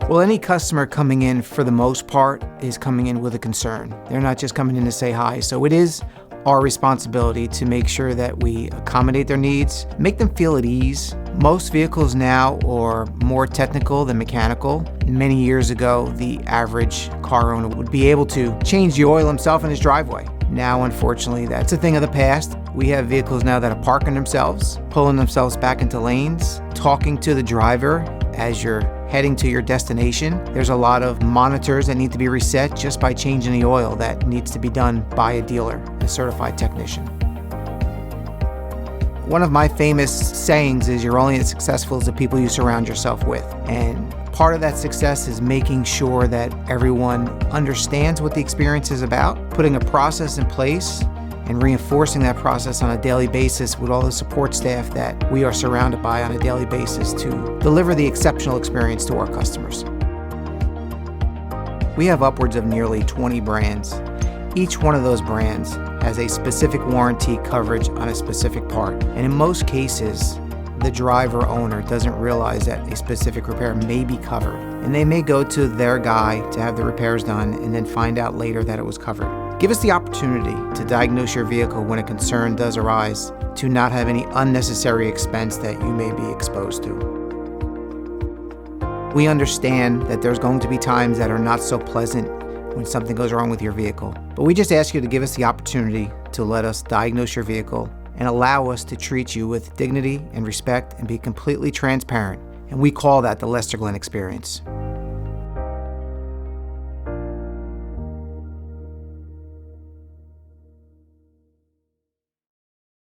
Well, any customer coming in, for the most part, is coming in with a concern. They're not just coming in to say hi. So it is our responsibility to make sure that we accommodate their needs, make them feel at ease. Most vehicles now are more technical than mechanical. Many years ago, the average car owner would be able to change the oil himself in his driveway. Now, unfortunately, that's a thing of the past. We have vehicles now that are parking themselves, pulling themselves back into lanes, talking to the driver as you're heading to your destination. There's a lot of monitors that need to be reset just by changing the oil that needs to be done by a dealer, a certified technician. One of my famous sayings is you're only as successful as the people you surround yourself with. And part of that success is making sure that everyone understands what the experience is about, putting a process in place and reinforcing that process on a daily basis with all the support staff that we are surrounded by on a daily basis to deliver the exceptional experience to our customers. We have upwards of nearly 20 brands. Each one of those brands has a specific warranty coverage on a specific part. And in most cases, the driver owner doesn't realize that a specific repair may be covered. And they may go to their guy to have the repairs done and then find out later that it was covered. Give us the opportunity to diagnose your vehicle when a concern does arise, to not have any unnecessary expense that you may be exposed to. We understand that there's going to be times that are not so pleasant when something goes wrong with your vehicle, but we just ask you to give us the opportunity to let us diagnose your vehicle and allow us to treat you with dignity and respect and be completely transparent. And we call that the Lester Glenn experience.